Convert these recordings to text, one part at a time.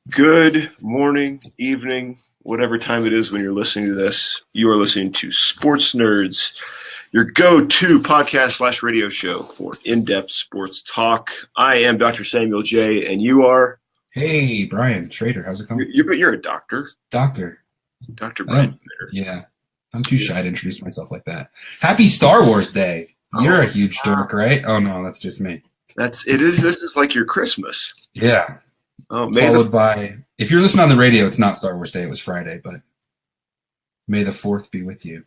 Good morning, evening, whatever time it is when you're listening to this. You are listening to Sports Nerds, your go-to podcast/radio show for in-depth sports talk. I am Dr. Samuel J., and you are? Hey, Brian Schrader. How's it going? You're a doctor. Doctor Brian Schrader. Yeah. I'm too shy to introduce myself like that. Happy Star Wars Day. You're a huge dork, right? Oh, no, that's just me. This is like your Christmas. Yeah. Oh, followed by, if you're listening on the radio, it's not Star Wars Day. It was Friday, but May the 4th be with you.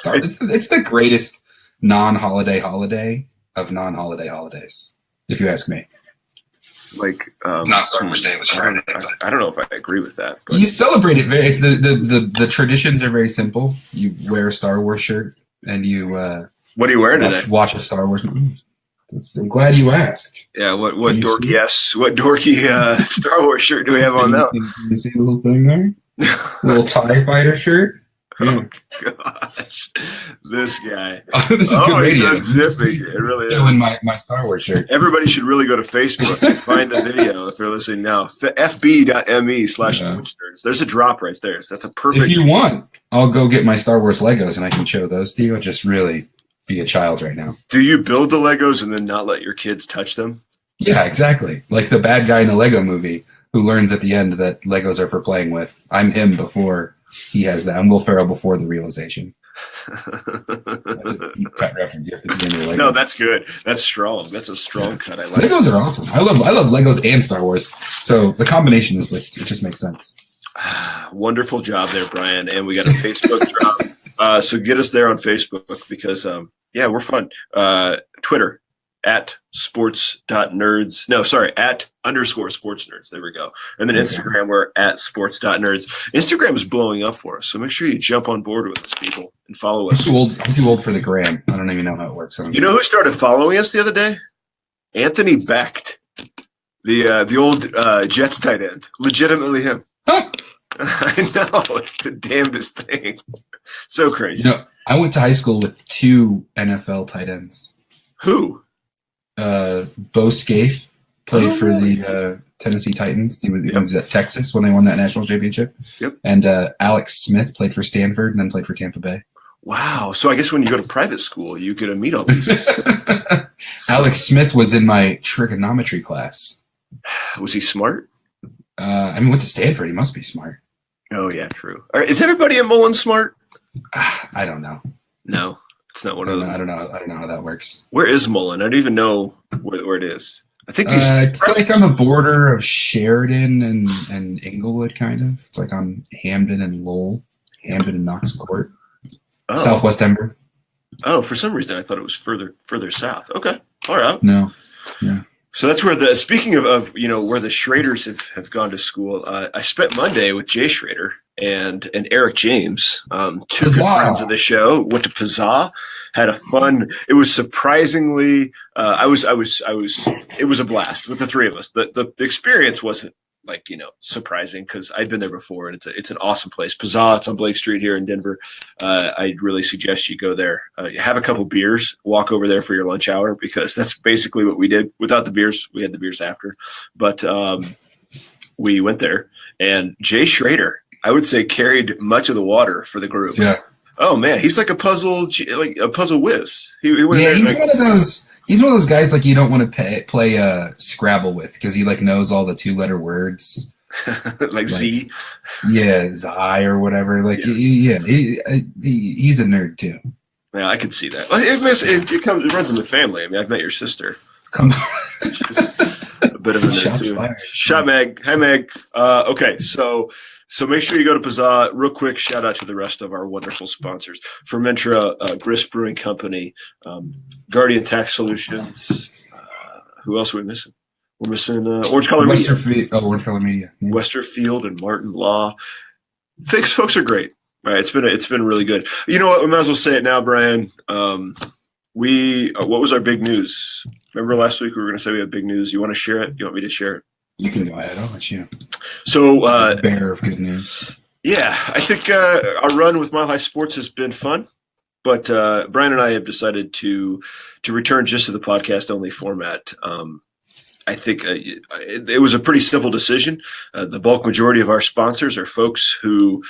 It's the greatest non-holiday holiday of non-holiday holidays, if you ask me. It's not Star Wars Day. It was Friday. I don't know if I agree with that. But. You celebrate it it's the traditions are very simple. You wear a Star Wars shirt and you what are you wearing today? Watch a Star Wars movie. I'm glad you asked. Yeah, what dorky Star Wars shirt do we have on now? You see the little thing there? Little TIE fighter shirt? Oh, gosh. This guy. This is good he's radio. unzipping. It really is. Doing my Star Wars shirt. Everybody should really go to Facebook and find the video if they're listening now. fb.me/sportsnerds. There's a drop right there. So that's a perfect. If you want, I'll go get my Star Wars Legos and I can show those to you. I'll just really be a child right now. Do you build the Legos and then not let your kids touch them? Yeah, exactly. Like the bad guy in the Lego movie who learns at the end that Legos are for playing with. I'm him before he has that. I'm Will Ferrell before the realization. That's a deep cut reference. You have to be into Lego. No, that's good. That's strong. That's a strong cut. I like Legos are awesome. I love Legos and Star Wars. So the combination it just makes sense. Wonderful job there, Brian. And we got a Facebook drop. So get us there on Facebook because, we're fun. Twitter @sports.nerds. No, sorry, @_sportsnerds. There we go. And then Instagram, we're @sports.nerds. Instagram is blowing up for us. So make sure you jump on board with us, people, and follow us. I'm too old for the gram. I don't even know how it works. You know who started following us the other day? Anthony Becht, the old Jets tight end. Legitimately him. Huh. I know. It's the damnedest thing. So crazy. You know, I went to high school with 2 NFL tight ends. Who? Bo Scaife played for the Tennessee Titans. He was at Texas when they won that national championship. Yep. And Alex Smith played for Stanford and then played for Tampa Bay. Wow. So I guess when you go to private school, you get to meet all these. Alex Smith was in my trigonometry class. Was he smart? Went to Stanford. He must be smart. Oh, yeah, true. All right, is everybody at Mullen smart? I don't know. No, it's not one of them. I don't know how that works. Where is Mullen? I don't even know where it is. I think it's like on the border of Sheridan and Inglewood, kind of. It's like on Hamden and Lowell, Hamden and Knox Court, Southwest Denver. Oh, for some reason I thought it was further south. Okay, all right. No, yeah. So that's where speaking of where the Schraders have gone to school. I spent Monday with Jay Schrader and Eric James, 2 good friends of the show. Went to Pazza, had a fun. It was surprisingly. It was a blast with the 3 of us. The experience wasn't surprising because I'd been there before, and it's an awesome place. Pazza, it's on Blake Street here in Denver. I'd really suggest you go there. Have a couple beers, walk over there for your lunch hour because that's basically what we did. Without the beers, we had the beers after, but we went there, and Jay Schrader, I would say, carried much of the water for the group. Yeah. Oh man, he's like a puzzle whiz. He went in there, one of those. He's one of those guys you don't want to play Scrabble with because he knows all the 2-letter words. Z. Yeah, Zai or whatever. He's a nerd too. Yeah, I could see that. It runs in the family. I mean, I've met your sister. Come on. A bit of a nerd too. Fired. Shot Meg. Hi Meg. Okay, so make sure you go to Pazza. Real quick, shout out to the rest of our wonderful sponsors. Fermentra, Grist Brewing Company, Guardian Tax Solutions. Who else are we missing? We're missing Orange Color Media. Orange Color Media. Yeah. Westerfield and Martin Law. Folks are great. All right, it's been really good. You know what? We might as well say it now, Brian. What was our big news? Remember last week we were going to say we have big news. You want to share it? You want me to share it? You can go ahead. I'll let you. So, bearer of good news. Yeah, I think our run with Mile High Sports has been fun, but Brian and I have decided to return just to the podcast only format I think it was a pretty simple decision. The bulk majority of our sponsors are folks who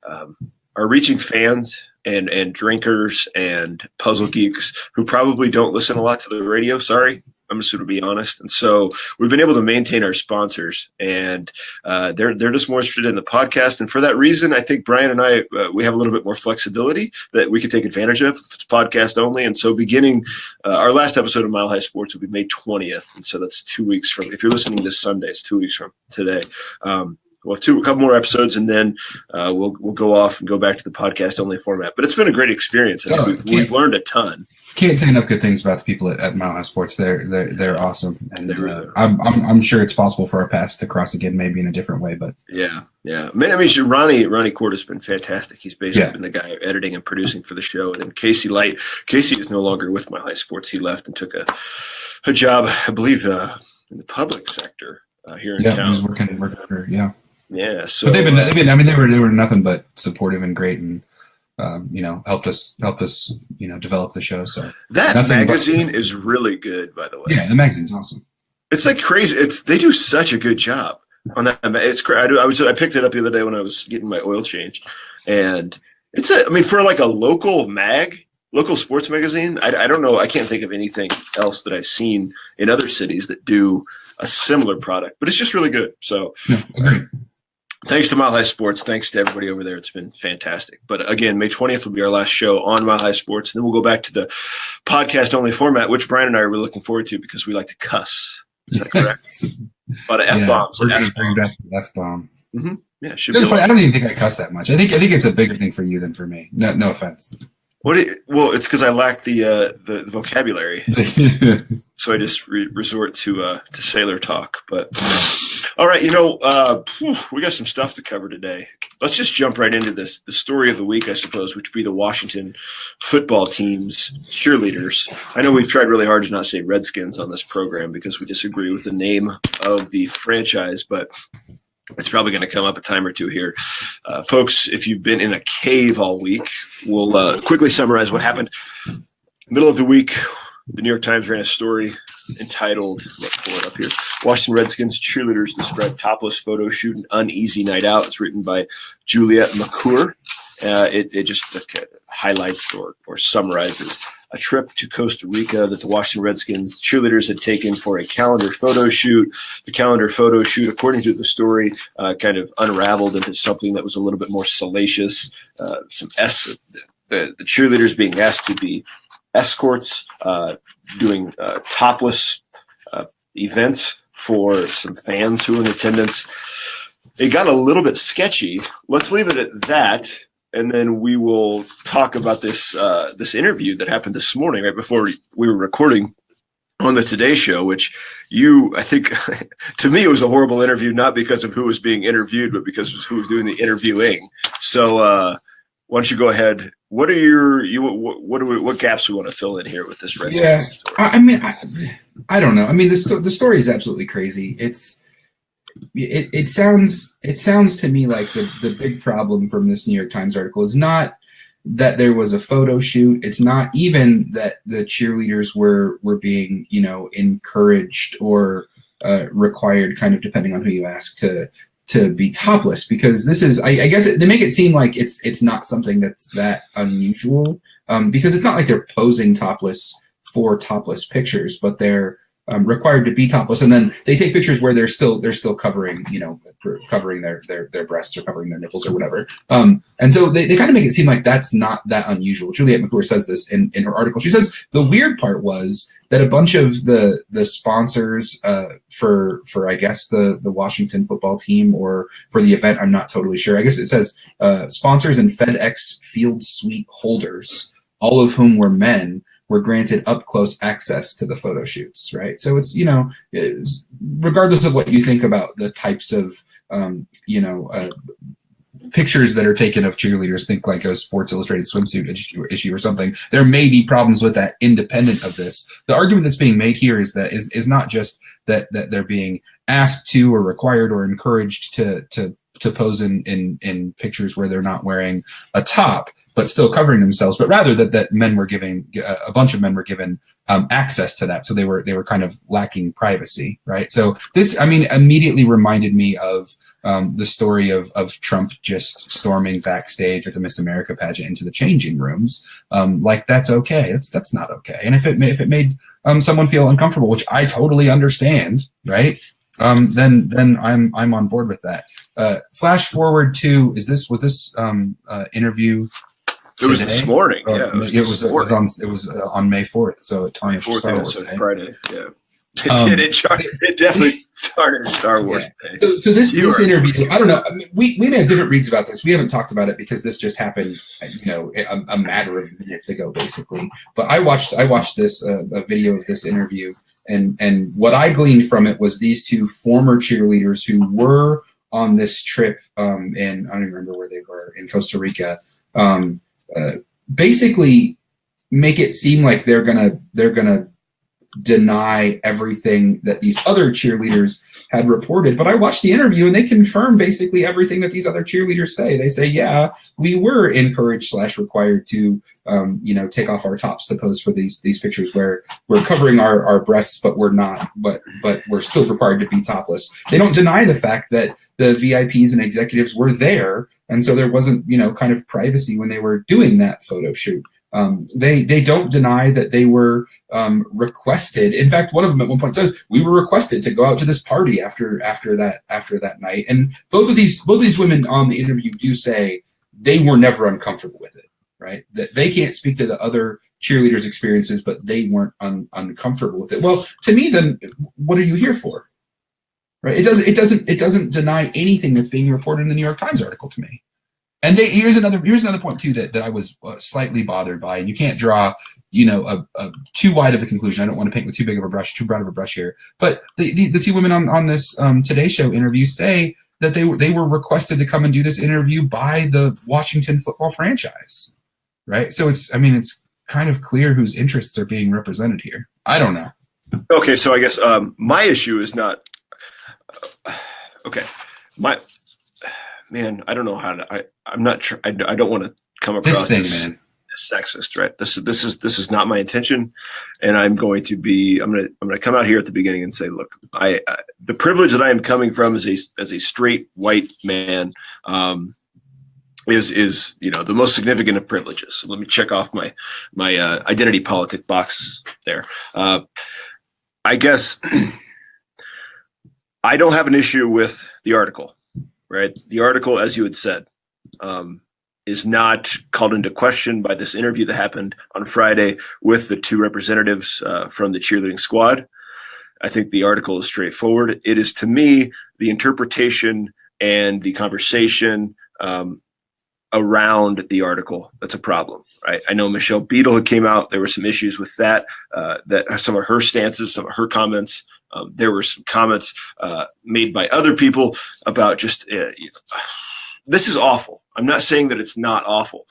are reaching fans and drinkers and puzzle geeks who probably don't listen a lot to the radio. Sorry, I'm just going to be honest. And so we've been able to maintain our sponsors, and they're just more interested in the podcast. And for that reason, I think Brian and I, we have a little bit more flexibility that we could take advantage of. It's podcast only. And so beginning our last episode of Mile High Sports will be May 20th. And so that's 2 weeks from, if you're listening this Sunday, it's 2 weeks from today. We'll have a couple more episodes, and then we'll go off and go back to the podcast only format. But it's been a great experience. And we've learned a ton. Can't say enough good things about the people at Mile High Sports. They're awesome, and really I'm sure it's possible for our paths to cross again, maybe in a different way. But yeah. I mean, Ronnie Cord has been fantastic. He's basically been the guy editing and producing for the show. And then Casey Light. Casey is no longer with Mile High Sports. He left and took a job, I believe, in the public sector here in town. He's working for Yeah, so but they've been. I mean, they were nothing but supportive and great, and helped us develop the show. So that magazine is really good, by the way. Yeah, the magazine's awesome. It's like crazy. They do such a good job on that. It's crazy. I picked it up the other day when I was getting my oil change, and for like a local sports magazine. I don't know. I can't think of anything else that I've seen in other cities that do a similar product, but it's just really good. So. No, agreed. Thanks to Mile High Sports. Thanks to everybody over there. It's been fantastic. But again, May 20th will be our last show on Mile High Sports. And then we'll go back to the podcast-only format, which Brian and I are really looking forward to because we like to cuss. Is that correct? A lot of F-bombs. We're going to bring back the F-bomb. Mm-hmm. Yeah, it should be. I don't even think I cuss that much. I think it's a bigger thing for you than for me. No offense. Well, it's because I lack the vocabulary. So I just resort to sailor talk. But all right, we got some stuff to cover today. Let's just jump right into this. The story of the week, I suppose, which would be the Washington football team's cheerleaders. I know we've tried really hard to not say Redskins on this program because we disagree with the name of the franchise, but it's probably going to come up a time or two here. Folks, if you've been in a cave all week, we'll quickly summarize what happened. Middle of the week, the New York Times ran a story entitled, let's pull it up here, Washington Redskins cheerleaders describe topless photo shoot an uneasy night out. It's written by Juliet McClure. It just highlights or summarizes a trip to Costa Rica that the Washington Redskins cheerleaders had taken for a calendar photo shoot. The calendar photo shoot, according to the story, kind of unraveled into something that was a little bit more salacious. The cheerleaders being asked to be escorts, doing topless events for some fans who were in attendance. It got a little bit sketchy. Let's leave it at that. And then we will talk about this interview that happened this morning, right before we were recording on the Today Show, which I think, to me, it was a horrible interview, not because of who was being interviewed, but because of who was doing the interviewing. So why don't you go ahead? What are what gaps we want to fill in here with this Redskins story? I don't know. I mean, the story is absolutely crazy. It sounds to me like the big problem from this New York Times article is not that there was a photo shoot. It's not even that the cheerleaders were being, encouraged or required, kind of depending on who you ask, to be topless, because this is, I guess they make it seem like it's not something that's that unusual, because it's not like they're posing topless for topless pictures, but they're required to be topless, and then they take pictures where they're still covering, covering their breasts or covering their nipples or whatever. And so they kind of make it seem like that's not that unusual. Juliet McClure says this in her article. She says the weird part was that a bunch of the sponsors for I guess the Washington football team, or for the event, I'm not totally sure. I guess it says sponsors and FedEx Field Suite holders, all of whom were men, were granted up-close access to the photo shoots, right? So it's, regardless of what you think about the types of, pictures that are taken of cheerleaders, think like a Sports Illustrated swimsuit issue or something, there may be problems with that independent of this. The argument that's being made here is not just that they're being asked to or required or encouraged to to pose in pictures where they're not wearing a top but still covering themselves, but rather that men were giving, a bunch of men were given access to that, so they were kind of lacking privacy, right? So this, I mean, immediately reminded me of the story of Trump just storming backstage at the Miss America pageant into the changing rooms. Like, that's okay. That's not okay. And if it made someone feel uncomfortable, which I totally understand, right? Then I'm on board with that. Flash forward to, was this interview? It was this morning. Yeah, it was on May 4th. So it tarnished Star Wars Day. Friday. Yeah, it definitely tarnished Star Wars Day. So this interview, I don't know. I mean, we may have different reads about this. We haven't talked about it because this just happened, a matter of minutes ago, basically. But I watched this a video of this interview, and what I gleaned from it was these two former cheerleaders who were on this trip in, I don't even remember where they were, in Costa Rica. Basically make it seem like they're gonna deny everything that these other cheerleaders had reported. But I watched the interview and they confirm basically everything that these other cheerleaders say. They say, yeah, we were encouraged / required to, take off our tops to pose for these pictures where we're covering our breasts, but we're not, but we're still required to be topless. They don't deny the fact that the VIPs and executives were there. And so there wasn't, kind of privacy when they were doing that photo shoot. They don't deny that they were requested. In fact, one of them at one point says, we were requested to go out to this party after that night. And both of these women on the interview do say they were never uncomfortable with it, right? That they can't speak to the other cheerleaders' experiences, but they weren't uncomfortable with it. Well, to me, then what are you here for? Right? It doesn't deny anything that's being reported in the New York Times article to me. And here's another point too that I was slightly bothered by, and you can't draw a too wide of a conclusion. I don't want to paint with too broad of a brush here. But the two women on this Today Show interview say that they were requested to come and do this interview by the Washington football franchise, right? So it's kind of clear whose interests are being represented here. I don't know. Okay, so I guess my issue is not okay. Man, I don't know how to. I'm not sure. I don't want to come across as sexist, right? This is not my intention, and I'm going to come out here at the beginning and say, look, the privilege that I am coming from as a straight white man is the most significant of privileges. So let me check off my identity politic box there. I guess I don't have an issue with the article. Right. The article, as you had said, is not called into question by this interview that happened on Friday with the two representatives from the cheerleading squad. I think the article is straightforward. It is, to me, the interpretation and the conversation around the article that's a problem. Right. I know Michelle Beadle came out. There were some issues with that some of her stances, some of her comments. There were some comments made by other people about just, this is awful. I'm not saying that it's not awful.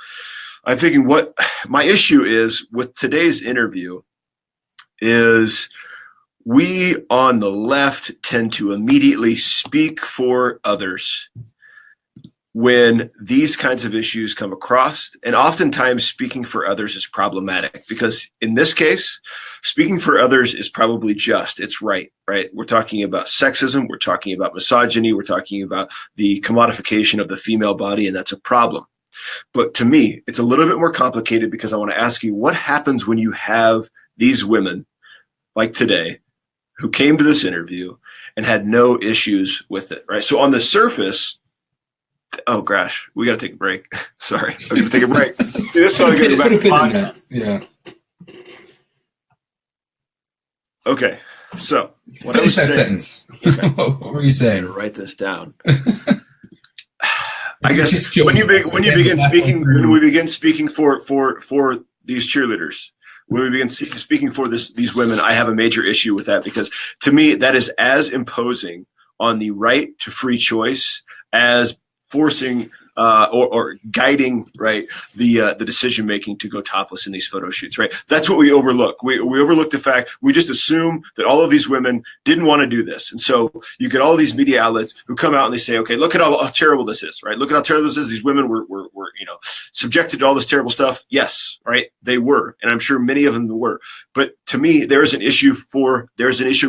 I'm thinking what my issue is with today's interview is we on the left tend to immediately speak for others when these kinds of issues come across, and oftentimes speaking for others is problematic because in this case, speaking for others is probably just, it's right? We're talking about sexism, we're talking about misogyny, we're talking about the commodification of the female body, and that's a problem. But to me, it's a little bit more complicated because I want to ask you, what happens when you have these women like today who came to this interview and had no issues with it, right? So on the surface, oh gosh, we got to take a break. Sorry, I'm going to take a break. This is how I get back to podcast. Yeah. Okay, so what I was saying, sentence. Okay. What were you saying? I'm going to write this down. I guess when we begin speaking for these cheerleaders, when we begin speaking for these women, I have a major issue with that because to me that is as imposing on the right to free choice as forcing or guiding, right, the decision making to go topless in these photo shoots, right? That's what we overlook. We overlook the fact, we just assume that all of these women didn't want to do this, and so you get all these media outlets who come out and they say, okay, look at how terrible this is, right? Look at how terrible this is. These women were subjected to all this terrible stuff. Yes, right, they were, and I'm sure many of them were. But to me, there's an issue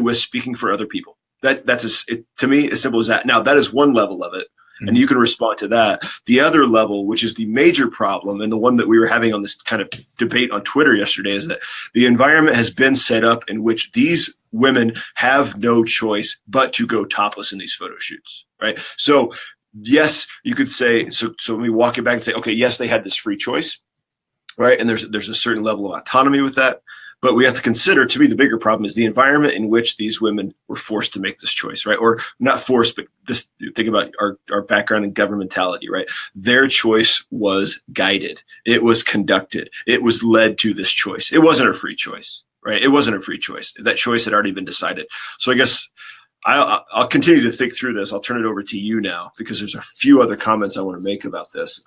with speaking for other people. To me, as simple as that. Now, that is one level of it. And you can respond to that. The other level, which is the major problem, and the one that we were having on this kind of debate on Twitter yesterday, is that the environment has been set up in which these women have no choice but to go topless in these photo shoots, right? So, yes, you could say, so let me walk it back and say, okay, yes, they had this free choice, right? And there's a certain level of autonomy with that. But we have to consider, to me, the bigger problem is the environment in which these women were forced to make this choice, right? Or not forced, but just think about our background in governmentality, right? Their choice was guided. It was conducted. It was led to this choice. It wasn't a free choice, right? It wasn't a free choice. That choice had already been decided. So I guess I'll continue to think through this. I'll turn it over to you now, because there's a few other comments I want to make about this.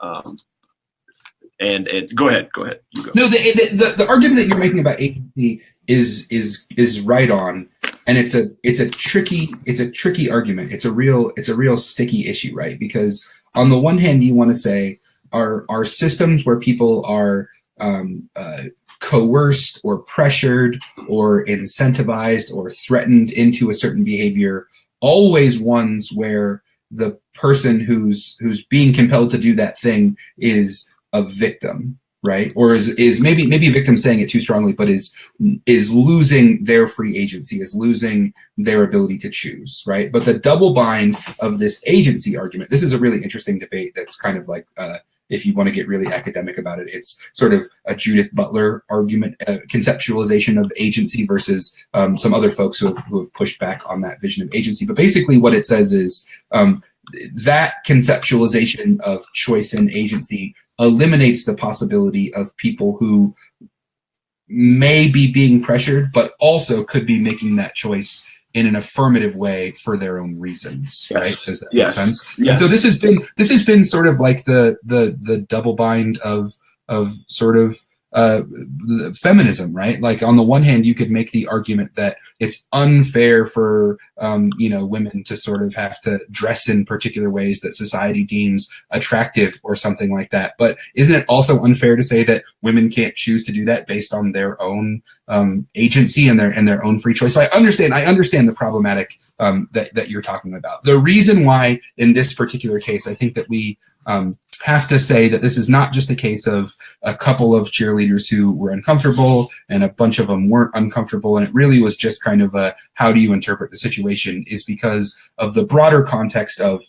And go ahead. You go. No, the argument that you're making about agency is right on, and it's a tricky argument. It's a real sticky issue, right? Because on the one hand, you want to say are systems where people are coerced or pressured or incentivized or threatened into a certain behavior always ones where the person who's being compelled to do that thing is a victim, right? Or is maybe a victim saying it too strongly, but is losing their free agency, is losing their ability to choose, right? But the double bind of this agency argument, this is a really interesting debate that's kind of like, if you want to get really academic about it, it's sort of a Judith Butler argument, conceptualization of agency versus some other folks who have pushed back on that vision of agency. But basically what it says is that conceptualization of choice and agency eliminates the possibility of people who may be being pressured, but also could be making that choice in an affirmative way for their own reasons. Yes. Right? Does that make sense? Yes. So this has been sort of like the double bind of sort of feminism, right? Like on the one hand, you could make the argument that it's unfair for women to sort of have to dress in particular ways that society deems attractive or something like that. But isn't it also unfair to say that women can't choose to do that based on their own agency and their own free choice? So I understand the problematic that you're talking about. The reason why in this particular case, I think that we have to say that this is not just a case of a couple of cheerleaders who were uncomfortable and a bunch of them weren't uncomfortable, and it really was just kind of a how do you interpret the situation, is because of the broader context of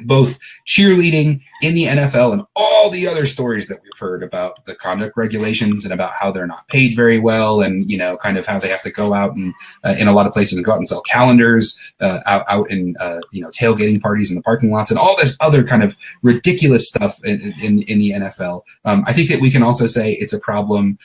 both cheerleading in the NFL and all the other stories that we've heard about the conduct regulations and about how they're not paid very well, and kind of how they have to go out and in a lot of places and go out and sell calendars out in tailgating parties in the parking lots and all this other kind of ridiculous stuff in the NFL. I think that we can also say it's a problem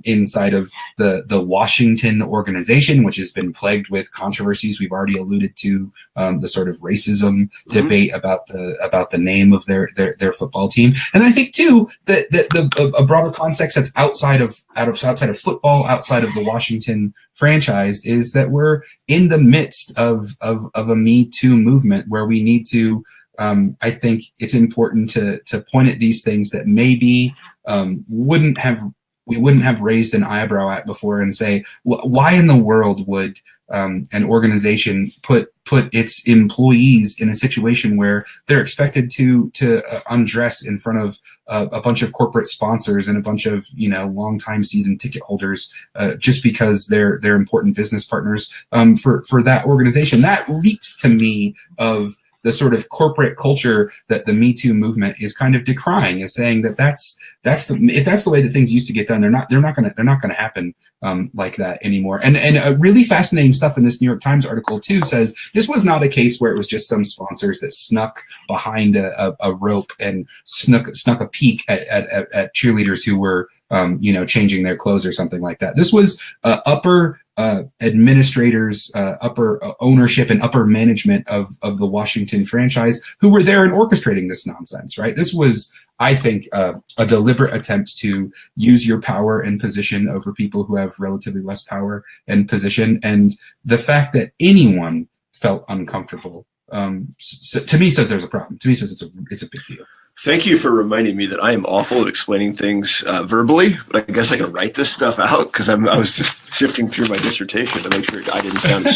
inside of the Washington organization, which has been plagued with controversies. We've already alluded to the sort of racism debate about the name of their football team, and I think too that a broader context that's outside of football, outside of the Washington franchise, is that we're in the midst of a Me Too movement where we need to. I think it's important to point at these things that maybe we wouldn't have raised an eyebrow at before and say, why in the world would an organization put its employees in a situation where they're expected to undress in front of a bunch of corporate sponsors and a bunch of longtime season ticket holders just because they're important business partners for that organization. That reeks to me of the sort of corporate culture that the Me Too movement is kind of decrying, is saying that if that's the way that things used to get done, they're not gonna happen like that anymore. And a really fascinating stuff in this New York Times article too says this was not a case where it was just some sponsors that snuck behind a rope and snuck a peek at cheerleaders who were changing their clothes or something like that. This was upper administrators, upper ownership and upper management of the Washington franchise who were there and orchestrating this nonsense, right? This was, I think, a deliberate attempt to use your power and position over people who have relatively less power and position. And the fact that anyone felt uncomfortable, to me says there's a problem. To me says it's a big deal. Thank you for reminding me that I am awful at explaining things verbally, but I guess I can write this stuff out because I was just sifting through my dissertation to make sure I didn't sound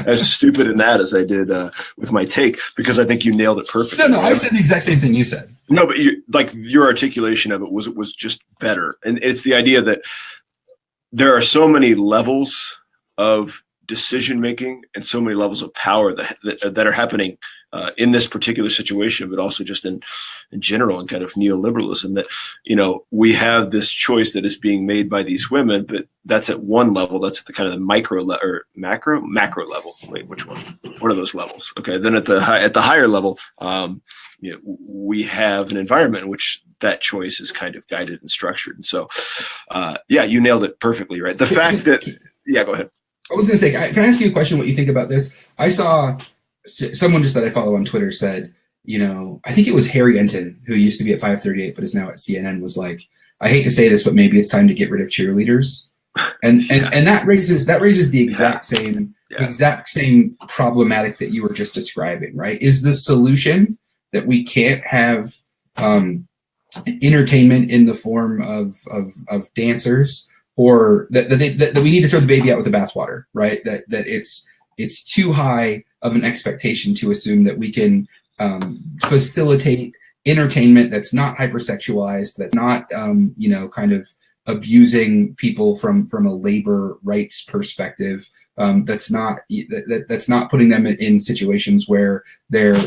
as stupid in that as I did with my take, because I think you nailed it perfectly. No, I said the exact same thing you said. No, but your articulation of it was just better. And it's the idea that there are so many levels of decision making and so many levels of power that are happening in this particular situation, but also just in general in kind of neoliberalism, that, we have this choice that is being made by these women, but that's at one level. That's at the kind of the macro level. Wait, which one? What are those levels? Okay. Then at the higher level, we have an environment in which that choice is kind of guided and structured. And so, you nailed it perfectly, right? The fact that, go ahead. I was going to say, can I ask you a question, what you think about this? I saw someone just that I follow on Twitter said, I think it was Harry Enton, who used to be at 538 but is now at CNN, was like, I hate to say this, but maybe it's time to get rid of cheerleaders. And that raises the exact same problematic that you were just describing, right? Is the solution that we can't have entertainment in the form of dancers, or that we need to throw the baby out with the bathwater, right? That it's too high of an expectation to assume that we can facilitate entertainment that's not hypersexualized, that's not kind of abusing people from a labor rights perspective, that's not putting them in situations where they're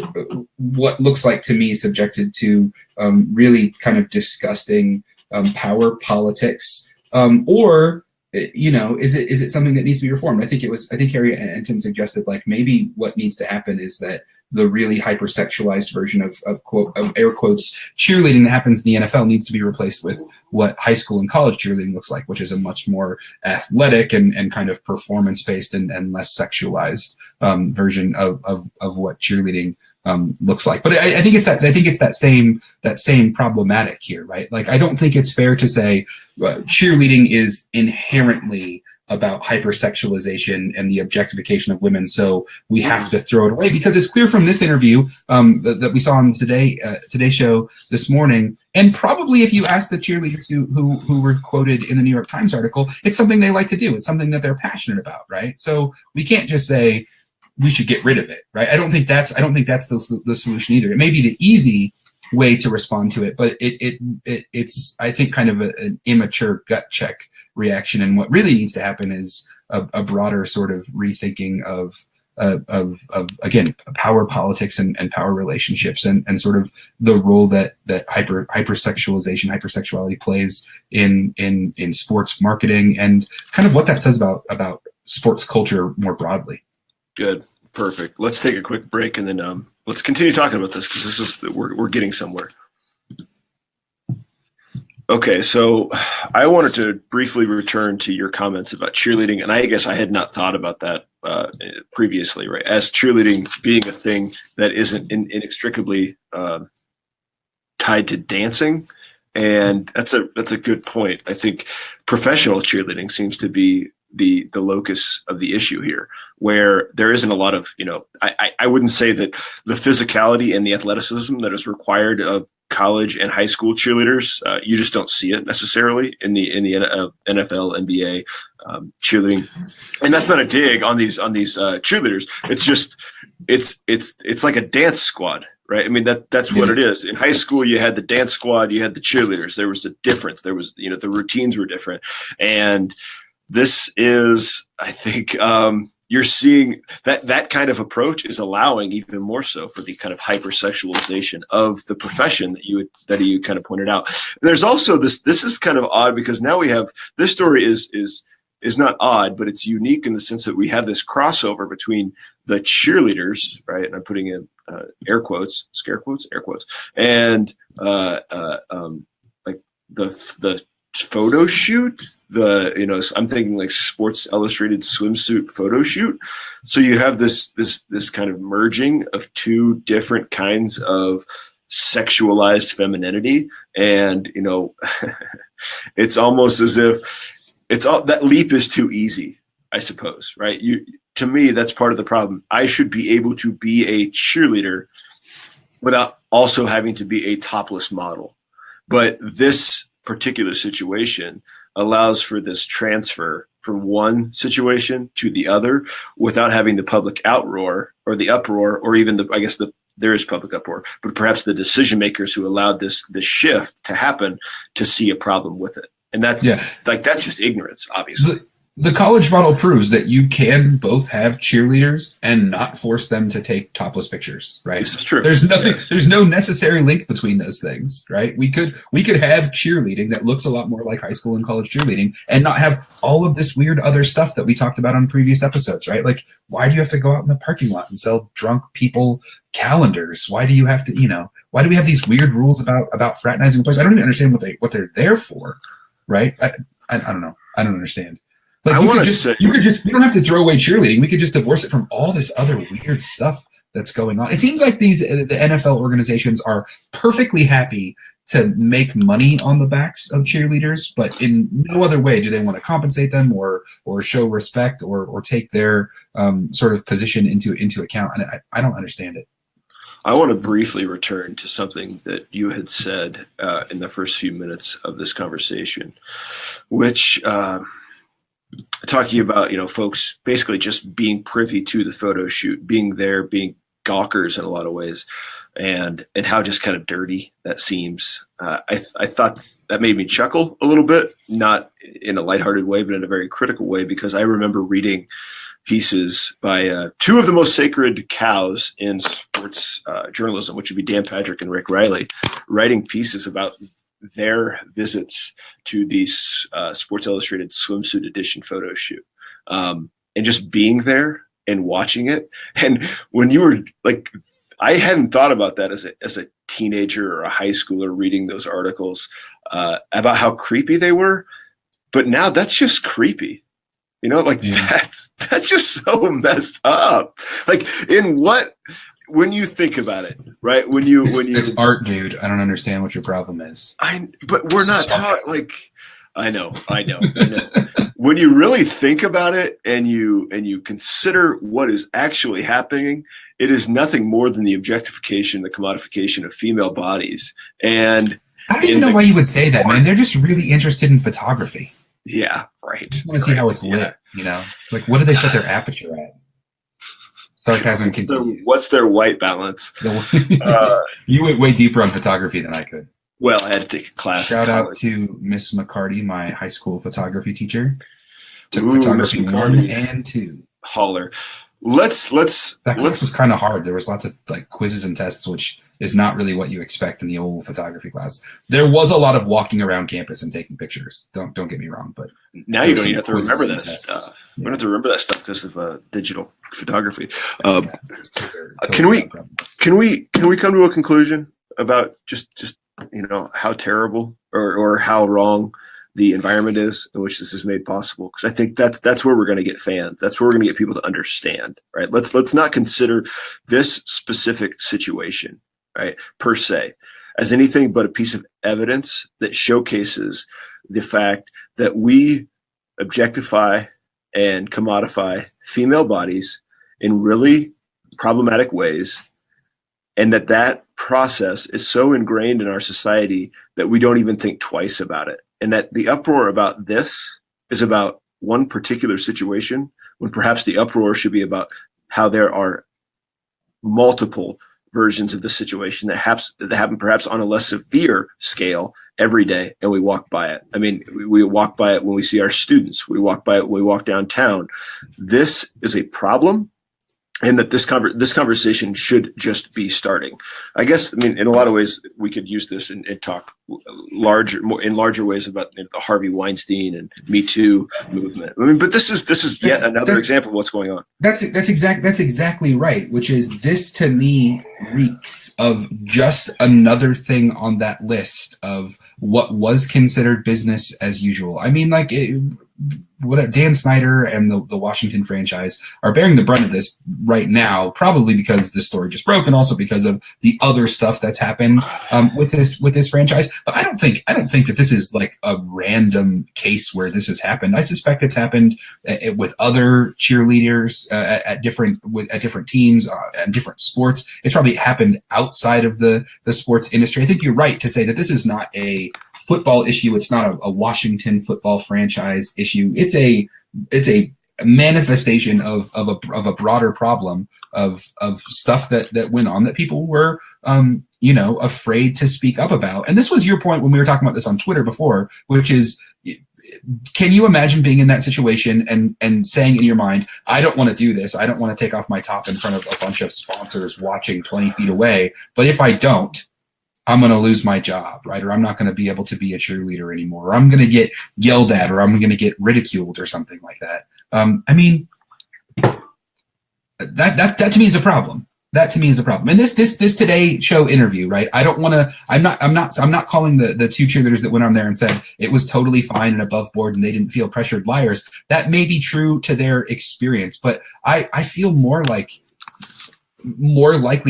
what looks like to me subjected to really kind of disgusting power politics. Or is it something that needs to be reformed? I think Harry Enton suggested, like, maybe what needs to happen is that the really hypersexualized version of air quotes cheerleading that happens in the NFL needs to be replaced with what high school and college cheerleading looks like, which is a much more athletic and kind of performance based and less sexualized version of what cheerleading looks like. But I think it's that same problematic here, right? Like, I don't think it's fair to say cheerleading is inherently about hypersexualization and the objectification of women, so we have to throw it away, because it's clear from this interview that we saw on Today Show this morning, and probably if you ask the cheerleaders who were quoted in the New York Times article, it's something they like to do. It's something that they're passionate about, right? So we can't just say we should get rid of it, right? I don't think that's the solution either. It may be the easy way to respond to it, but it's I think kind of an immature gut check reaction. And what really needs to happen is a broader sort of rethinking of again, power politics and power relationships and sort of the role that hypersexuality plays in sports marketing, and kind of what that says about sports culture more broadly. Good. Perfect. Let's take a quick break and then let's continue talking about this, because we're getting somewhere. Okay, so I wanted to briefly return to your comments about cheerleading, and I guess I had not thought about that previously, right? As cheerleading being a thing that isn't inextricably tied to dancing, and that's a good point. I think professional cheerleading seems to be the locus of the issue here, where there isn't a lot of, I wouldn't say that the physicality and the athleticism that is required of college and high school cheerleaders, you just don't see it necessarily in the NFL, NBA cheerleading. And that's not a dig on these cheerleaders. It's just it's like a dance squad, right? I mean, that's what it is. In high school, you had the dance squad, you had the cheerleaders. There was a difference. There was, the routines were different. And this is, I think, you're seeing that kind of approach is allowing even more so for the kind of hypersexualization of the profession that you kind of pointed out. And there's also this is kind of odd, because now we have this story is not odd, but it's unique in the sense that we have this crossover between the cheerleaders, right? And I'm putting in air quotes, scare quotes, air quotes, and like the photo shoot, I'm thinking like Sports Illustrated swimsuit photo shoot. So you have this kind of merging of two different kinds of sexualized femininity, and it's almost as if that leap is too easy, I suppose, right? To me, that's part of the problem. I should be able to be a cheerleader without also having to be a topless model. But this particular situation allows for this transfer from one situation to the other without having the public uproar, or even there is public uproar, but perhaps the decision makers who allowed this shift to happen to see a problem with it. And that's just ignorance, obviously. The college model proves that you can both have cheerleaders and not force them to take topless pictures, right? This is true. There's nothing. Yes. There's no necessary link between those things, right? We could have cheerleading that looks a lot more like high school and college cheerleading, and not have all of this weird other stuff that we talked about on previous episodes, right? Like, why do you have to go out in the parking lot and sell drunk people calendars? Why do you have to, why do we have these weird rules about fraternizing place? I don't even understand what they're there for, right? I don't know. I don't understand. Like, you don't have to throw away cheerleading. We could just divorce it from all this other weird stuff that's going on. It seems like the NFL organizations are perfectly happy to make money on the backs of cheerleaders, but in no other way do they want to compensate them or show respect or take their sort of position into account. And I don't understand it. I want to briefly return to something that you had said in the first few minutes of this conversation, which talking about, folks basically just being privy to the photo shoot, being there, being gawkers in a lot of ways, and how just kind of dirty that seems. I thought that made me chuckle a little bit, not in a lighthearted way, but in a very critical way, because I remember reading pieces by two of the most sacred cows in sports journalism, which would be Dan Patrick and Rick Riley, writing pieces about their visits to the Sports Illustrated swimsuit edition photo shoot, and just being there and watching it. And when you were like, I hadn't thought about that as a teenager or a high schooler reading those articles about how creepy they were, but now that's just creepy. That's just so messed up. Like, when you think about it, right? It's art, dude. I don't understand what your problem is. But we're not taught. Like, I know. When you really think about it and you consider what is actually happening, it is nothing more than the objectification, the commodification of female bodies. And I don't even know why you would say that, man. They're just really interested in photography. Yeah, right. I want to see how it's lit. Like, what do they set their aperture at? Sarcasm continues. What's their white balance? You went way deeper on photography than I could. Well, I had to take a class. Shout out to Miss McCarty, my high school photography teacher. Took photography 1 and 2. Holler. That class was kind of hard. There was lots of like quizzes and tests, which is not really what you expect in the old photography class. There was a lot of walking around campus and taking pictures. Don't get me wrong, but now you don't even have to remember that stuff. You don't have to remember that stuff because of digital photography. Can we come to a conclusion about just how terrible or how wrong the environment is in which this is made possible? Because I think that's where we're going to get fans. That's where we're going to get people to understand, right? Let's not consider this specific situation, right, per se, as anything but a piece of evidence that showcases the fact that we objectify and commodify female bodies in really problematic ways, and that process is so ingrained in our society that we don't even think twice about it. And that the uproar about this is about one particular situation, when perhaps the uproar should be about how there are multiple versions of the situation that happen perhaps on a less severe scale every day, and we walk by it. I mean, we walk by it when we see our students. We walk by it when we walk downtown. This is a problem, and that this conversation should just be starting. I guess, I mean, in a lot of ways, we could use this and talk larger ways about the Harvey Weinstein and Me Too movement. I mean, but this is yet another example of what's going on. That's exactly right. Which is, this to me reeks of just another thing on that list of what was considered business as usual. I mean, like, what Dan Snyder and the Washington franchise are bearing the brunt of this right now, probably because the story just broke, and also because of the other stuff that's happened with this franchise. But I don't think that this is like a random case where this has happened. I suspect it's happened with other cheerleaders at different teams and different sports. It's probably happened outside of the sports industry. I think you're right to say that this is not a football issue. It's not a Washington football franchise issue. It's a manifestation of a broader problem of stuff that went on that people were afraid to speak up about. And this was your point when we were talking about this on Twitter before, which is, can you imagine being in that situation and saying in your mind, I don't want to do this. I don't want to take off my top in front of a bunch of sponsors watching 20 feet away. But if I don't, I'm going to lose my job, right? Or I'm not going to be able to be a cheerleader anymore. Or I'm going to get yelled at, or I'm going to get ridiculed or something like that. I mean, that to me is a problem. That to me is a problem. And this Today Show interview, right? I don't want to. I'm not calling the two cheerleaders that went on there and said it was totally fine and above board and they didn't feel pressured liars. That may be true to their experience, but I feel more likely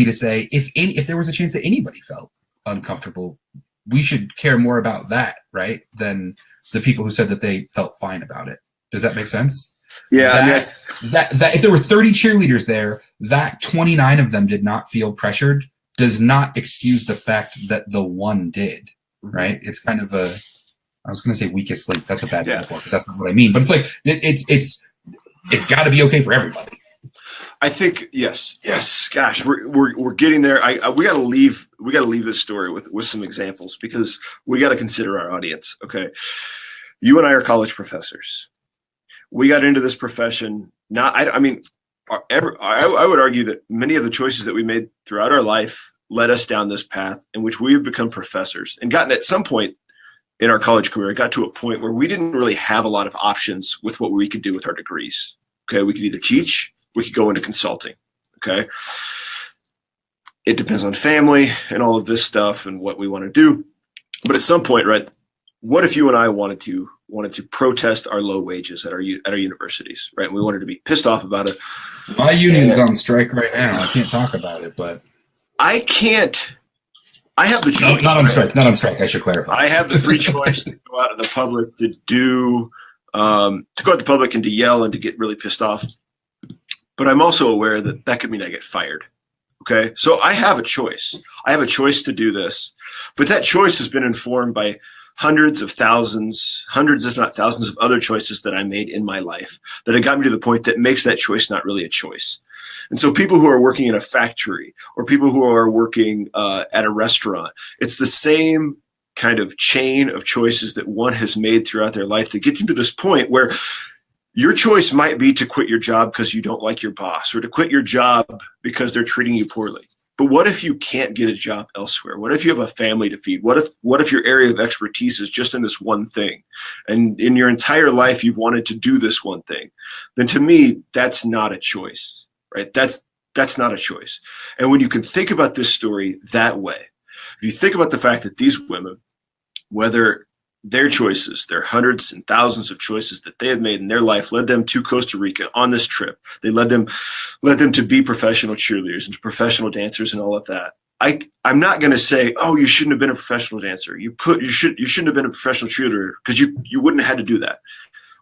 to say if there was a chance that anybody felt uncomfortable, we should care more about that, right, than the people who said that they felt fine about it. Does that make sense? Yeah. That if there were 30 cheerleaders there, that 29 of them did not feel pressured does not excuse the fact that the one did, right? It's kind of I was going to say weakest link. That's a bad metaphor because that's not what I mean. But it's like it's got to be okay for everybody. I think yes. Gosh, we're getting there. We got to leave this story with some examples, because we got to consider our audience. Okay, you and I are college professors. We got into this profession. I would argue that many of the choices that we made throughout our life led us down this path in which we have become professors, and gotten at some point in our college career, got to a point where we didn't really have a lot of options with what we could do with our degrees. Okay, we could either teach, we could go into consulting. Okay, it depends on family and all of this stuff and what we want to do. But at some point, right, what if you and I wanted to protest our low wages at our universities, right? We wanted to be pissed off about it. My union's on strike right now. I can't talk about it, but I can't. I have the choice. Not on strike. Not on strike. I should clarify. I have the free choice to go out in the public to go out to public and to yell and to get really pissed off. But I'm also aware that could mean I get fired. Okay, so I have a choice. I have a choice to do this, but that choice has been informed by hundreds if not thousands of other choices that I made in my life that have got me to the point that makes that choice not really a choice. And so people who are working in a factory or people who are working at a restaurant, it's the same kind of chain of choices that one has made throughout their life to get you to this point where your choice might be to quit your job because you don't like your boss, or to quit your job because they're treating you poorly. But what if you can't get a job elsewhere? What if you have a family to feed? What if your area of expertise is just in this one thing, and in your entire life you've wanted to do this one thing? Then to me, that's not a choice, right? That's not a choice. And when you can think about this story that way, if you think about the fact that these women, whether their choices, their hundreds and thousands of choices that they had made in their life, led them to Costa Rica on this trip. They led them to be professional cheerleaders and to professional dancers and all of that. I'm not going to say, oh, you shouldn't have been a professional dancer. You shouldn't have been a professional cheerleader, because you wouldn't have had to do that.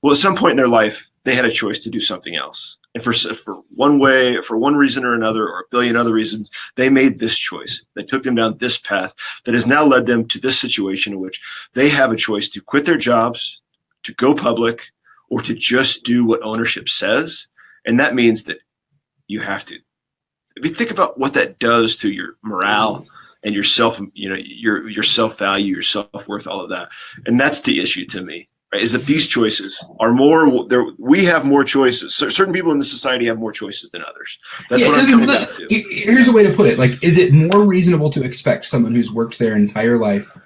Well, at some point in their life, they had a choice to do something else. And for one reason or another, or a billion other reasons, they made this choice that took them down this path that has now led them to this situation in which they have a choice to quit their jobs, to go public, or to just do what ownership says. And that means that you have to. If you think about what that does to your morale and your self, your self-value, your self-worth, all of that. And that's the issue to me. right, is that these choices are more there. We have more choices. Certain people in the society have more choices than others. That's what I'm coming back to. Here's a way to put it. Like, is it more reasonable to expect someone who's worked their entire life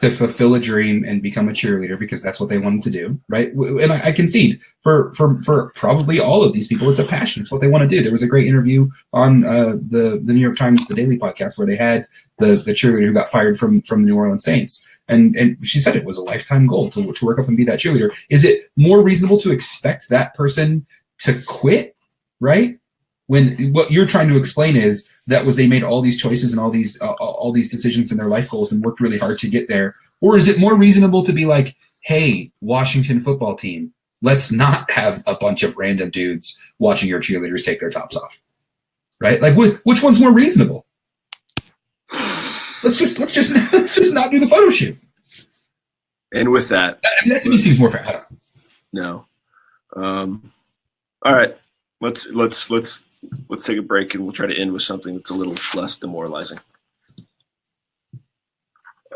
to fulfill a dream and become a cheerleader because that's what they wanted to do, right? And I concede for probably all of these people, it's a passion. It's what they want to do. There was a great interview on the New York Times, the Daily podcast, where they had the cheerleader who got fired from the New Orleans Saints. And she said it was a lifetime goal to work up and be that cheerleader. Is it more reasonable to expect that person to quit, right? When what you're trying to explain is that they made all these choices and all these decisions in their life goals and worked really hard to get there? Or is it more reasonable to be like, hey, Washington football team, let's not have a bunch of random dudes watching your cheerleaders take their tops off, right? Like, which one's more reasonable? Let's just not do the photo shoot. And with that, that to me seems more fair. No. All right. Let's take a break and we'll try to end with something that's a little less demoralizing.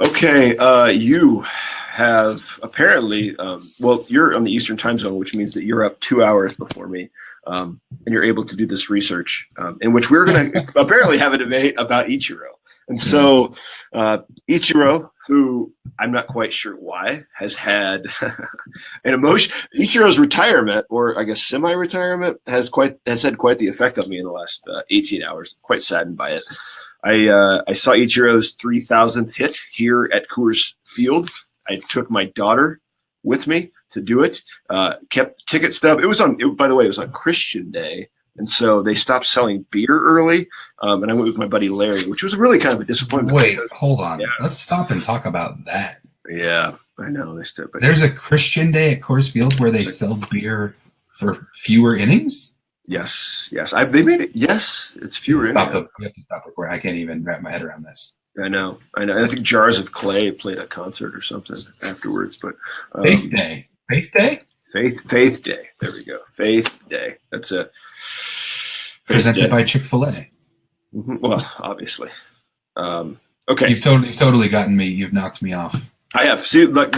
Okay, you have apparently, you're on the Eastern time zone, which means that you're up 2 hours before me, and you're able to do this research, in which we're going to apparently have a debate about Ichiro. And so Ichiro, who I'm not quite sure why, has had an emotion. Ichiro's retirement, or I guess semi-retirement, has had quite the effect on me in the last 18 hours. Quite saddened by it. I saw Ichiro's 3,000th hit here at Coors Field. I took my daughter with me to do it. Kept ticket stub. By the way, it was on Christian Day. And so they stopped selling beer early, and I went with my buddy Larry, which was really kind of a disappointment. Wait, hold on. Yeah. Let's stop and talk about that. Yeah, I know. There's a Christian Day at Coors Field where they sell beer for fewer innings? Yes. They made it. Yes, it's fewer innings. We have to stop recording. I can't even wrap my head around this. I know. I think Jars of Clay played a concert or something afterwards. But Faith Day. Faith Day? Faith Day. There we go. Faith Day. That's a presented by Chick-fil-A. Mm-hmm. Well, obviously. Okay. You've totally gotten me. You've knocked me off. I have. See, like,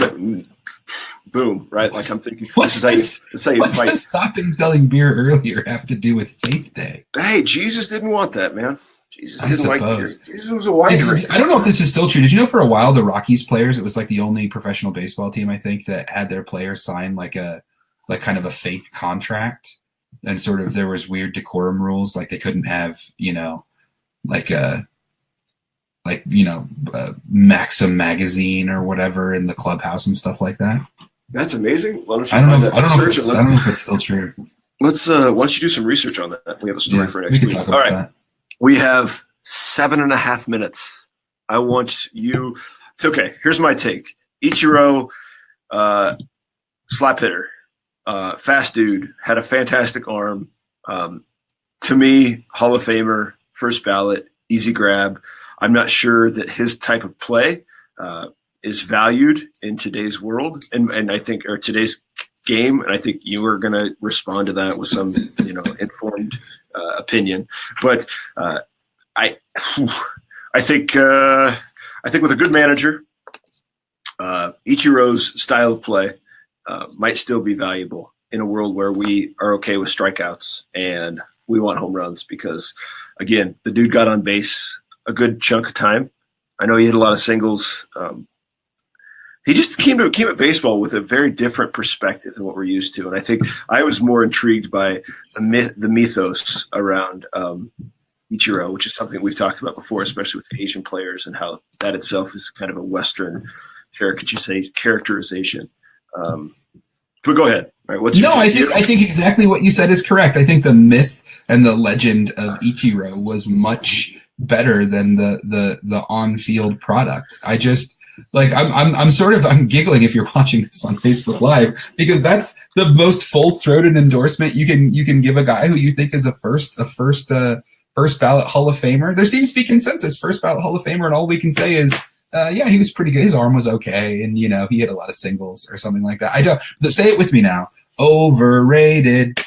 boom, right? Like I'm thinking, this is how you fight. What does stopping selling beer earlier have to do with Faith Day? Hey, Jesus didn't want that, man. Jesus didn't like beer. Jesus was a wine drinker. I don't know if this is still true. Did you know for a while the Rockies players, it was like the only professional baseball team, I think, that had their players sign like kind of a fake contract, and sort of there was weird decorum rules, like they couldn't have, Maxim magazine or whatever in the clubhouse and stuff like that. That's amazing. I don't know if it's still true. Let's why don't you do some research on that? We have a story for next week. All right. That. We have 7.5 minutes. I want you. Okay, here's my take. Ichiro, slap hitter, fast dude, had a fantastic arm. To me, Hall of Famer, first ballot, easy grab. I'm not sure that his type of play is valued in today's world, and I think, or today's game, and I think you are going to respond to that with some, informed opinion. But I think with a good manager, Ichiro's style of play might still be valuable in a world where we are okay with strikeouts and we want home runs, because, again, the dude got on base a good chunk of time. I know he hit a lot of singles. He just came at baseball with a very different perspective than what we're used to. And I think I was more intrigued by the mythos around Ichiro, which is something we've talked about before, especially with Asian players, and how that itself is kind of a Western characterization. But go ahead. All right, I think exactly what you said is correct. I think the myth and the legend of Ichiro was much better than the on-field product. I just I'm giggling if you're watching this on Facebook Live, because that's the most full-throated endorsement you can give a guy who you think is a first ballot Hall of Famer. There seems to be consensus, first ballot Hall of Famer, and all we can say is, he was pretty good. His arm was okay, and he hit a lot of singles or something like that. I don't say it with me now. Overrated.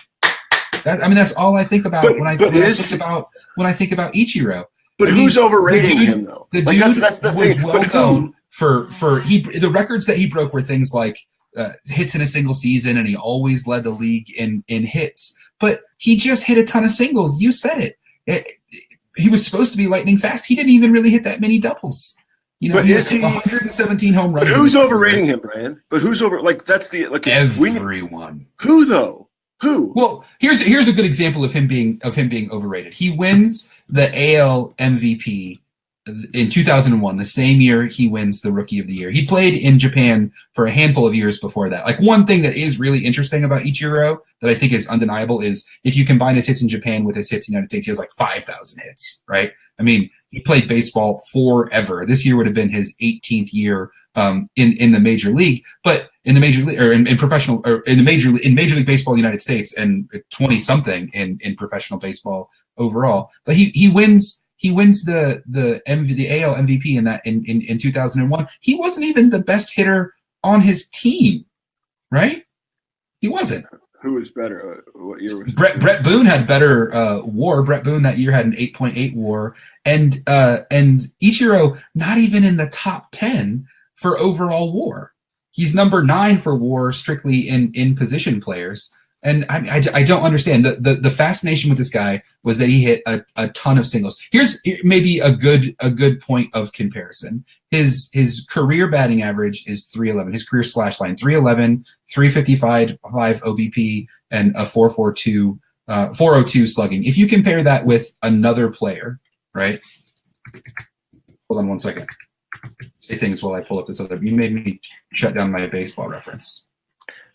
That's all I think about when I think about Ichiro. But who's overrating him though? The dude that's the thing. Well known for the records that he broke were things like hits in a single season, and he always led the league in hits. But he just hit a ton of singles. You said it. He was supposed to be lightning fast. He didn't even really hit that many doubles. But he has 117 home runs. Who's overrating him, Brian? But who's over? Like that's the everyone. Who though? Who? Well, here's a good example of him being overrated. He wins the AL MVP in 2001, the same year he wins the Rookie of the Year. He played in Japan for a handful of years before that. Like, one thing that is really interesting about Ichiro that I think is undeniable is if you combine his hits in Japan with his hits in the United States, he has like 5,000 hits, right? I mean, he played baseball forever. This year would have been his 18th year in the major league, but in the major league or in professional or in Major League Baseball United States, and 20 something in professional baseball overall. But he wins the AL MVP in 2001. He wasn't even the best hitter on his team, right? He wasn't. Who was better? What year was Brett Boone had better WAR. Brett Boone that year had an 8.8 WAR, and Ichiro not even in the top 10 for overall WAR. He's number 9 for WAR strictly in position players. And I don't understand. The fascination with this guy was that he hit a ton of singles. Here's maybe a good point of comparison. His career batting average is 311. His career slash line 311, 355 OBP, and a 402 slugging. If you compare that with another player, right? Hold on one second. Say things while I pull up this other. You made me shut down my baseball reference.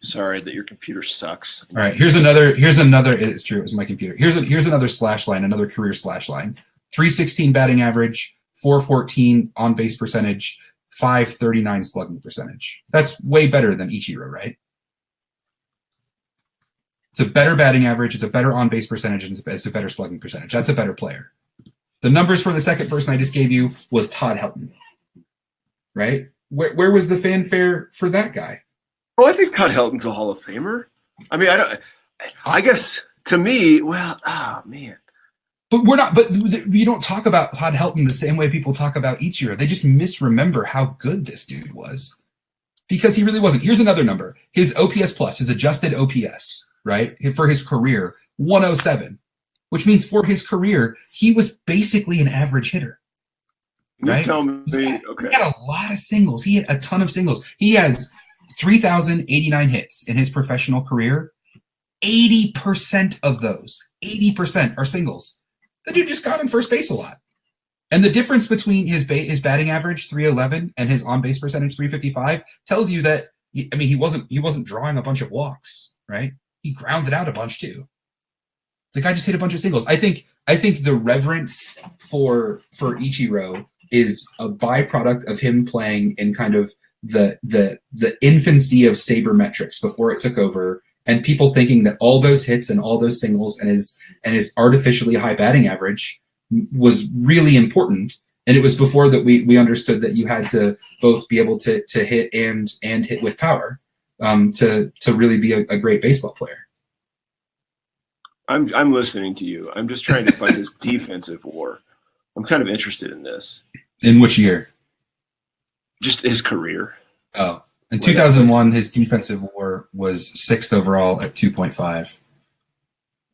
Sorry that your computer sucks. All right, here's another. It's true. It was my computer. Here's another slash line, another career slash line. 316 batting average, 414 on base percentage, 539 slugging percentage. That's way better than Ichiro, right? It's a better batting average. It's a better on base percentage, and it's a better slugging percentage. That's a better player. The numbers for the second person I just gave you was Todd Helton, right? Where was the fanfare for that guy? Well, I think Todd Helton's a Hall of Famer. I mean, I guess to me, well, oh man. But we're not. But we don't talk about Todd Helton the same way people talk about Ichiro. They just misremember how good this dude was, because he really wasn't. Here's another number: his OPS plus, his adjusted OPS, right, for his career, 107, which means for his career he was basically an average hitter. Right? You tell me. Okay. He got a lot of singles. He hit a ton of singles. He has 3,089 hits in his professional career. 80% of those, 80% are singles. The dude just got on first base a lot. And the difference between his batting average, 311, and his on-base percentage, 355, tells you that, I mean, he wasn't drawing a bunch of walks, right? He grounded out a bunch too. The guy just hit a bunch of singles. I think the reverence for Ichiro is a byproduct of him playing in kind of the infancy of sabermetrics before it took over, and people thinking that all those hits and all those singles and his artificially high batting average was really important. And it was before that we understood that you had to both be able to hit and hit with power to really be a great baseball player. I'm listening to you. I'm just trying to find his defensive WAR. I'm kind of interested in this. In which year? Just his career. Oh, in 2001, his defensive WAR was 6th overall at 2.5.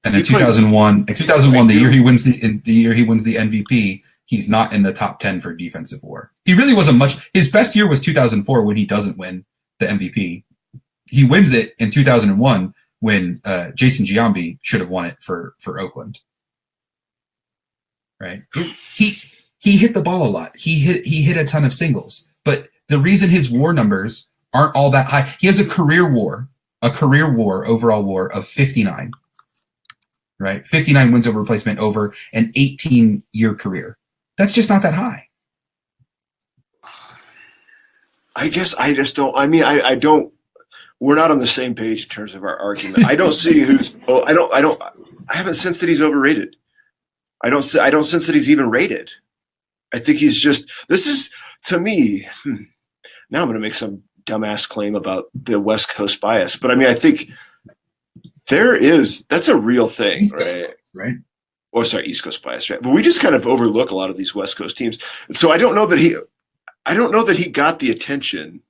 And in 2001, the year he wins the MVP, he's not in the top 10 for defensive WAR. He really wasn't much. His best year was 2004 when he doesn't win the MVP. He wins it in 2001 when Jason Giambi should have won it for Oakland. Right? He hit the ball a lot. He hit a ton of singles. But the reason his WAR numbers aren't all that high, he has a career WAR, overall WAR of 59. Right? 59 wins over replacement over an 18-year career. That's just not that high. I guess I just don't. I mean, I don't. We're not on the same page in terms of our argument. I don't see who's. Oh, I haven't sensed that he's overrated. I don't sense that he's even rated. I think he's just. This is to me. Now I'm going to make some dumbass claim about the West Coast bias, but I mean, I think there is. That's a real thing, right? Right. Or sorry, East Coast bias, right? But we just kind of overlook a lot of these West Coast teams, and so I don't know that he got the attention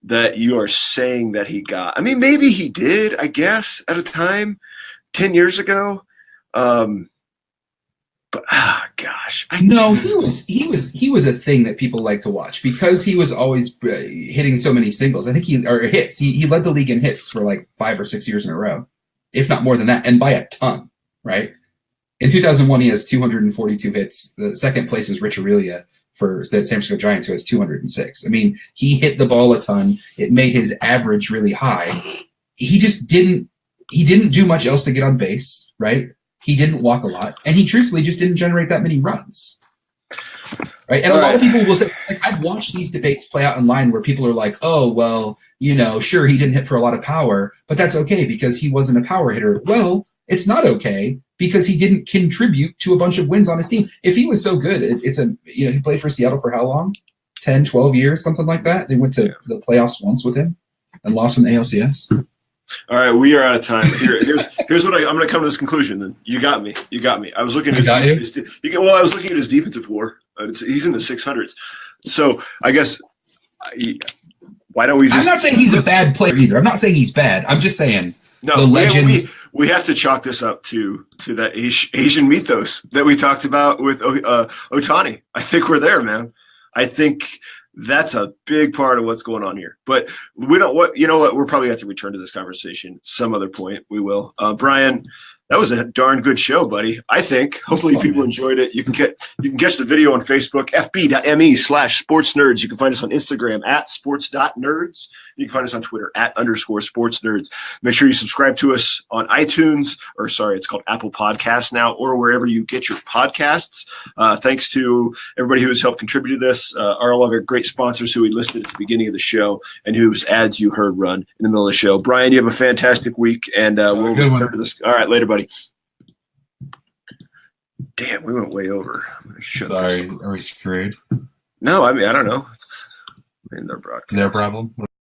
that you are saying that he got. I mean, maybe he did, I guess, at a time 10 years ago. But gosh, no, he was a thing that people like to watch because he was always hitting so many singles. I think hits. He led the league in hits for like 5 or 6 years in a row, if not more than that, and by a ton. Right? In 2001, he has 242 hits. The second place is Rich Aurelia for the San Francisco Giants, who has 206. I mean, he hit the ball a ton. It made his average really high. He just didn't. He didn't do much else to get on base. Right? He didn't walk a lot, and he truthfully just didn't generate that many runs. Right? And a lot of people will say, like, I've watched these debates play out online where people are like, oh, well, sure, he didn't hit for a lot of power, but that's okay because he wasn't a power hitter. Well, it's not okay because he didn't contribute to a bunch of wins on his team. If he was so good, he played for Seattle for how long? 10, 12 years, something like that. They went to the playoffs once with him and lost in the ALCS. All right, we are out of time. Here's what I'm going to come to this conclusion. Then you got me. I was looking at I was looking at his defensive WAR. He's in the 600s. So I guess why don't we just? I'm not saying he's a bad player either. I'm not saying he's bad. I'm just saying the legend. We have to chalk this up to that Asian mythos that we talked about with Ohtani. I think we're there, man. I think that's a big part of what's going on here. But we don't. We're probably have to return to this conversation some other point. We will. Brian, that was a darn good show, buddy. I think. Hopefully people enjoyed it. You can catch the video on Facebook, fb.me/sportsnerds. You can find us on Instagram @sports.nerds. You can find us on Twitter @_sportsnerds. Make sure you subscribe to us on iTunes, it's called Apple Podcasts now, or wherever you get your podcasts. Thanks to everybody who has helped contribute to this. All of our great sponsors who we listed at the beginning of the show and whose ads you heard run in the middle of the show. Brian, you have a fantastic week, and we'll return to this. All right, later, buddy. Damn, we went way over. Sorry, are we screwed? No, I mean, I don't know. Their problem.